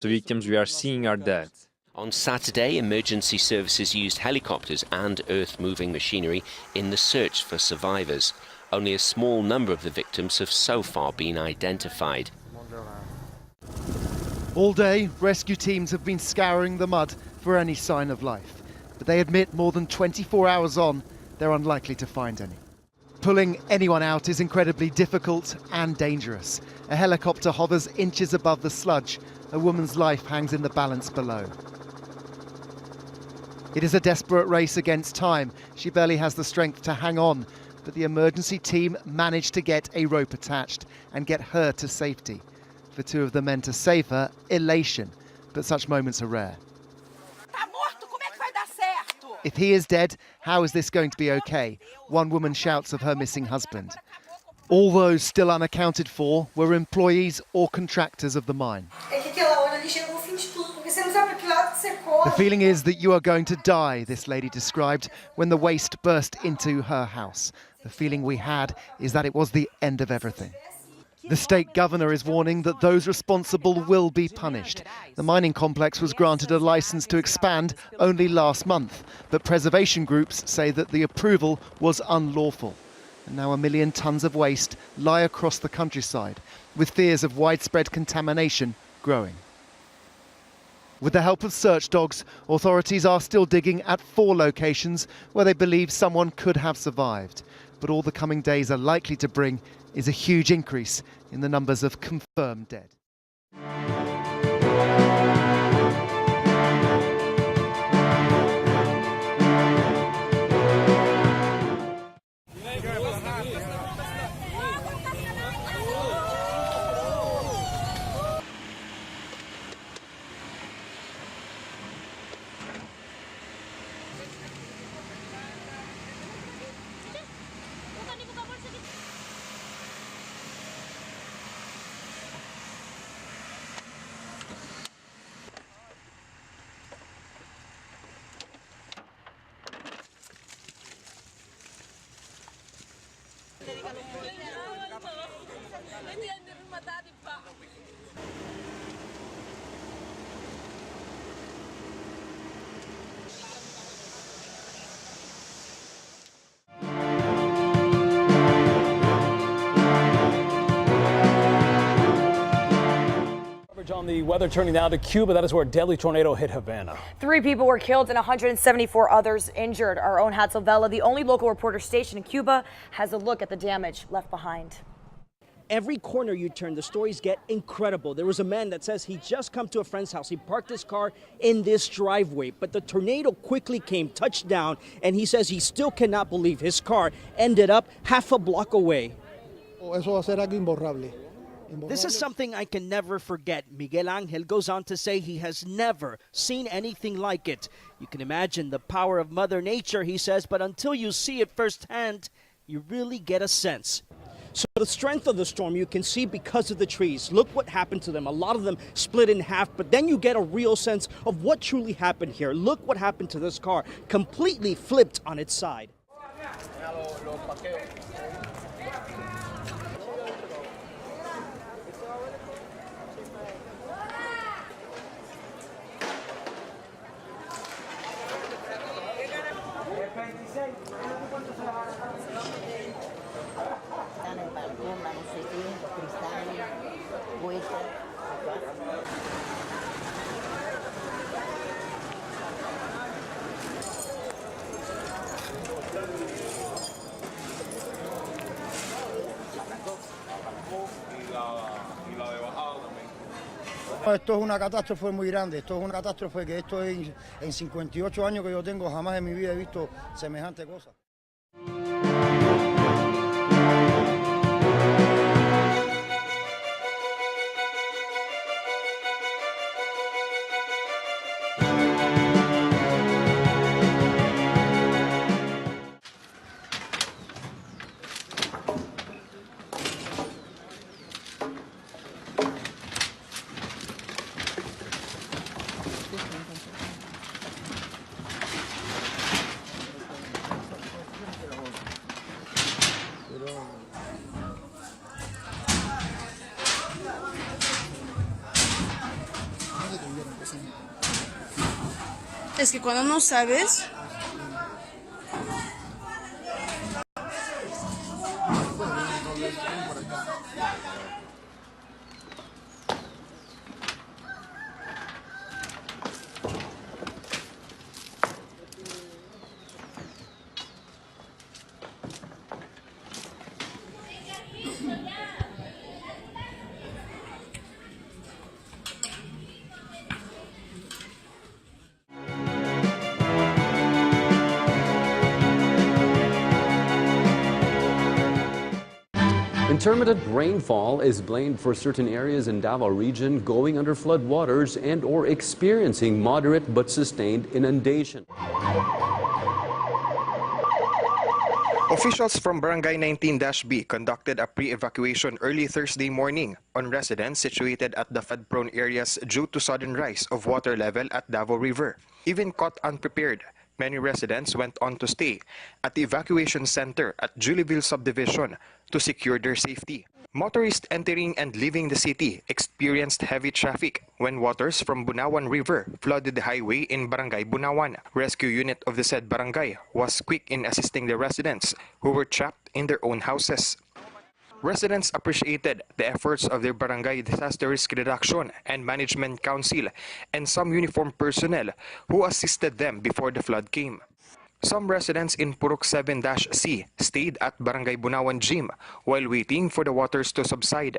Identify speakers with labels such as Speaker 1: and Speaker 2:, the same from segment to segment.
Speaker 1: the victims we are seeing are dead.
Speaker 2: On Saturday, emergency services used helicopters and earth-moving machinery in the search for survivors. Only a small number of the victims have so far been identified.
Speaker 3: All day, rescue teams have been scouring the mud for any sign of life. But they admit more than 24 hours on, they're unlikely to find any. Pulling anyone out is incredibly difficult and dangerous. A helicopter hovers inches above the sludge. A woman's life hangs in the balance below. It is a desperate race against time. She barely has the strength to hang on, but the emergency team managed to get a rope attached and get her to safety. For two of the men to save her, elation, but such moments are rare. If he is dead, how is this going to be okay? One woman shouts of her missing husband. All those still unaccounted for were employees or contractors of the mine. The feeling is that you are going to die, this lady described, when the waste burst into her house. The feeling we had is that it was the end of everything. The state governor is warning that those responsible will be punished. The mining complex was granted a license to expand only last month, but preservation groups say that the approval was unlawful. And now 1 million tons of waste lie across the countryside, with fears of widespread contamination growing. With the help of search dogs, authorities are still digging at 4 locations where they believe someone could have survived. But all the coming days are likely to bring is a huge increase in the numbers of confirmed dead.
Speaker 4: On the weather, turning now to Cuba. That is where a deadly tornado hit Havana.
Speaker 5: 3 people were killed and 174 others injured. Our own Hatzel Vela, the only local reporter stationed in Cuba, has a look at the damage left behind.
Speaker 6: Every corner you turn, the stories get incredible. There was a man that says he just come to a friend's house. He parked his car in this driveway, but the tornado quickly came, touched down, and he says he still cannot believe his car ended up half a block away. This is something I can never forget. Miguel Angel goes on to say he has never seen anything like it. You can imagine the power of Mother Nature, he says, but until you see it firsthand, you really get a sense. So the strength of the storm you can see because of the trees. Look what happened to them. A lot of them split in half, but then you get a real sense of what truly happened here. Look what happened to this car, completely flipped on its side.
Speaker 7: Esto es una catástrofe muy grande, esto es una catástrofe que esto en 58 años que yo tengo jamás en mi vida he visto semejante cosa.
Speaker 8: Es que cuando no sabes,
Speaker 9: Intermittent rainfall is blamed for certain areas in Davao region going under flood waters and or experiencing moderate but sustained inundation.
Speaker 10: Officials from Barangay 19-B conducted a pre-evacuation early Thursday morning on residents situated at the flood-prone areas due to sudden rise of water level at Davao River. Even caught unprepared, many residents went on to stay at the evacuation center at Julieville subdivision to secure their safety. Motorists entering and leaving the city experienced heavy traffic when waters from Bunawan River flooded the highway in Barangay Bunawan. Rescue unit of the said barangay was quick in assisting the residents who were trapped in their own houses. Residents appreciated the efforts of their Barangay Disaster Risk Reduction and Management Council and some uniformed personnel who assisted them before the flood came. Some residents in Purok 7-C stayed at Barangay Bunawan Gym while waiting for the waters to subside.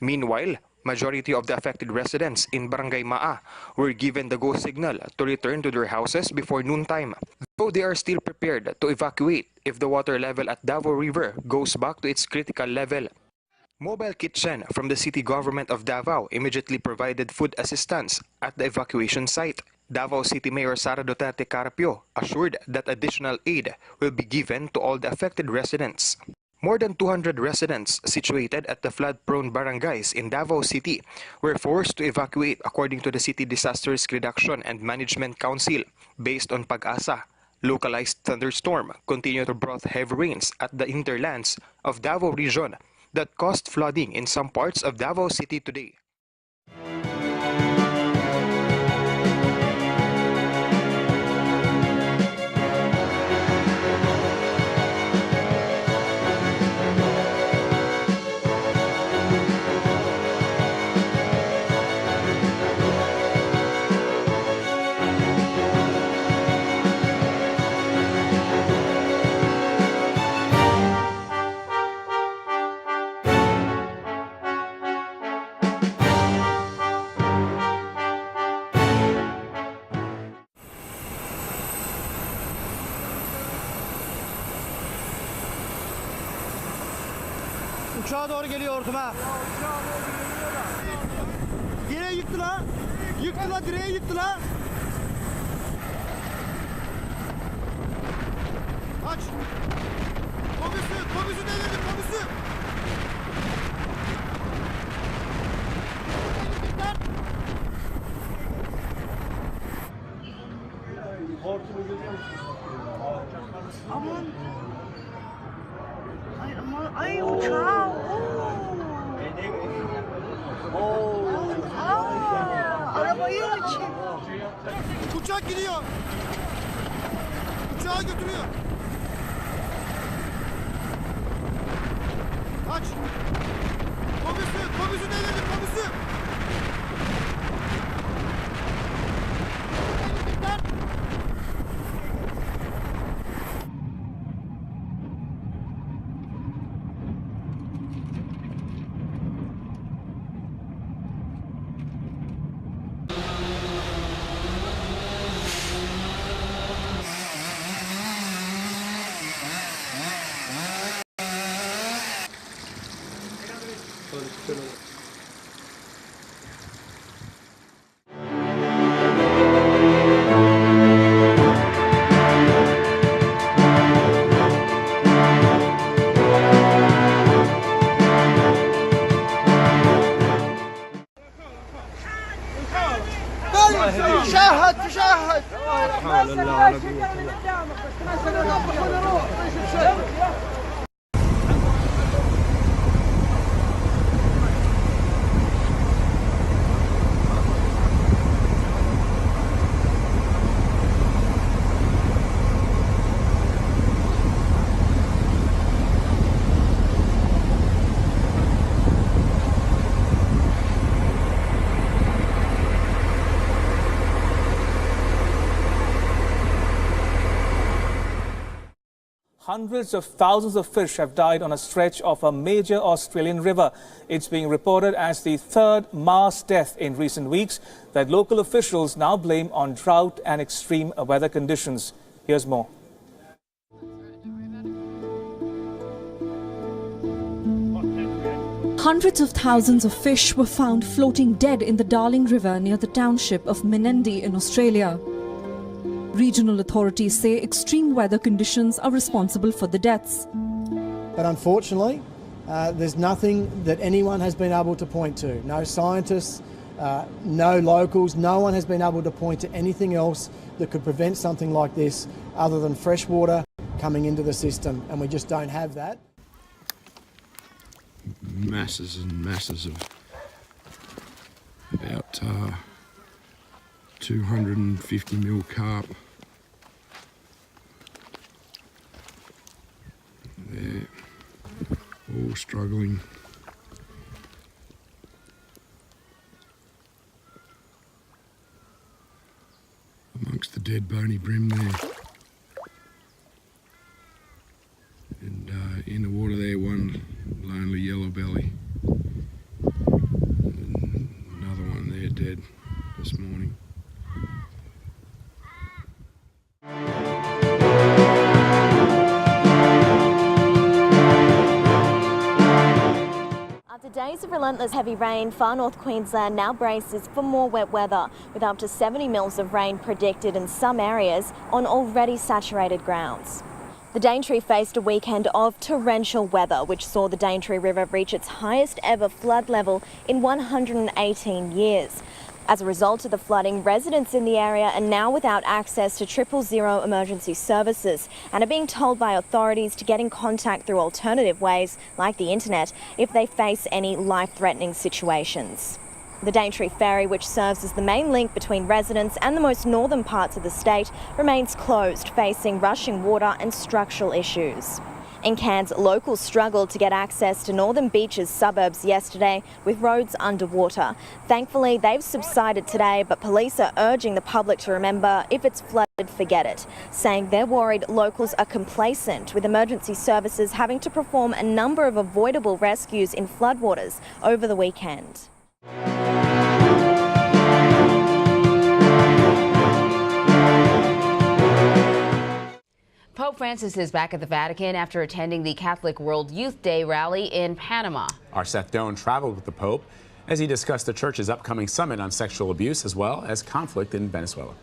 Speaker 10: Meanwhile, majority of the affected residents in Barangay Maa were given the go signal to return to their houses before noontime, though they are still prepared to evacuate if the water level at Davao River goes back to its critical level. Mobile kitchen from the city government of Davao immediately provided food assistance at the evacuation site. Davao City Mayor Sara Duterte Carapio assured that additional aid will be given to all the affected residents. More than 200 residents situated at the flood-prone barangays in Davao City were forced to evacuate according to the City Disaster Risk Reduction and Management Council. Based on Pag-asa, localized thunderstorm continued to brought heavy rains at the hinterlands of Davao region that caused flooding in some parts of Davao City today.
Speaker 7: Uçağa doğru geliyordum ha. Direği yıktı la. Yıktı la, direği yıktı la. Aç. Komüsü devirdi, komüsü.
Speaker 8: aman. Ay aman, ay uçağı. Arabayı açın.
Speaker 7: Uçak gidiyor. Uçağı götürüyor. Aç. Komüsü devirdi, komüsü.
Speaker 11: تشهد لا حول الله ولا قوة إلا بالله.
Speaker 4: Hundreds of thousands of fish have died on a stretch of a major Australian river. It's being reported as the third mass death in recent weeks that local officials now blame on drought and extreme weather conditions. Here's more.
Speaker 12: Hundreds of thousands of fish were found floating dead in the Darling River near the township of Menindee in Australia. Regional authorities say extreme weather conditions are responsible for the deaths.
Speaker 13: But unfortunately, there's nothing that anyone has been able to point to. No scientists, no locals, no one has been able to point to anything else that could prevent something like this other than fresh water coming into the system, and we just don't have that.
Speaker 14: Masses and masses of about 250 mil carp. They're all struggling. Amongst the dead bony brim there. And in the water there, one lonely yellow belly. And another one there dead this morning.
Speaker 15: After days of relentless heavy rain, far north Queensland now braces for more wet weather, with up to 70 mils of rain predicted in some areas on already saturated grounds. The Daintree faced a weekend of torrential weather, which saw the Daintree River reach its highest ever flood level in 118 years. As a result of the flooding, residents in the area are now without access to 000 emergency services and are being told by authorities to get in contact through alternative ways, like the internet, if they face any life-threatening situations. The Daintree Ferry, which serves as the main link between residents and the most northern parts of the state, remains closed, facing rushing water and structural issues. In Cairns, locals struggled to get access to Northern Beach's suburbs yesterday, with roads underwater. Thankfully, they've subsided today, but police are urging the public to remember, if it's flooded, forget it, saying they're worried locals are complacent, with emergency services having to perform a number of avoidable rescues in floodwaters over the weekend.
Speaker 16: Pope Francis is back at the Vatican after attending the Catholic World Youth Day rally in Panama.
Speaker 17: Our Seth Doan traveled with the Pope as he discussed the church's upcoming summit on sexual abuse as well as conflict in Venezuela.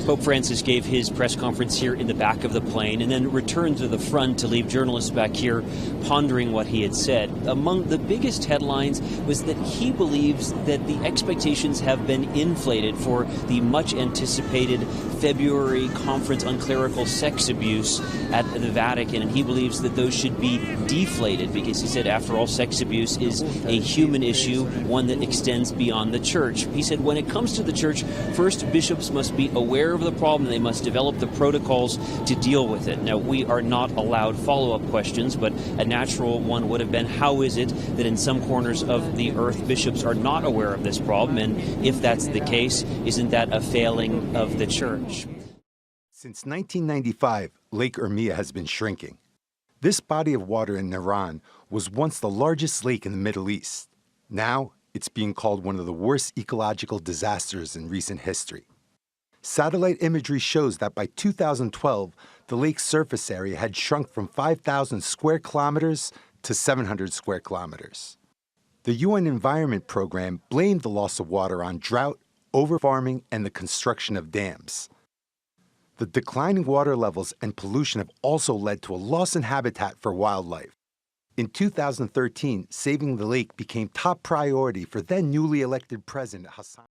Speaker 18: Pope Francis gave his press conference here in the back of the plane and then returned to the front to leave journalists back here pondering what he had said. Among the biggest headlines was that he believes that the expectations have been inflated for the much anticipated February conference on clerical sex abuse at the Vatican, and he believes that those should be deflated because he said, after all, sex abuse is a human issue, one that extends beyond the church. He said when it comes to the church, first bishops must be aware of the problem. They must develop the protocols to deal with it. Now, we are not allowed follow-up questions, but a natural one would have been, how is it that in some corners of the earth bishops are not aware of this problem? And if that's the case, isn't that a failing of the church?
Speaker 19: Since 1995, Lake Urmia has been shrinking. This body of water in Iran was once the largest lake in the Middle East. Now, it's being called one of the worst ecological disasters in recent history. Satellite imagery shows that by 2012, the lake's surface area had shrunk from 5,000 square kilometers to 700 square kilometers. The UN Environment Program blamed the loss of water on drought, overfarming, and the construction of dams. The declining water levels and pollution have also led to a loss in habitat for wildlife. In 2013, saving the lake became top priority for then newly elected President Hassan.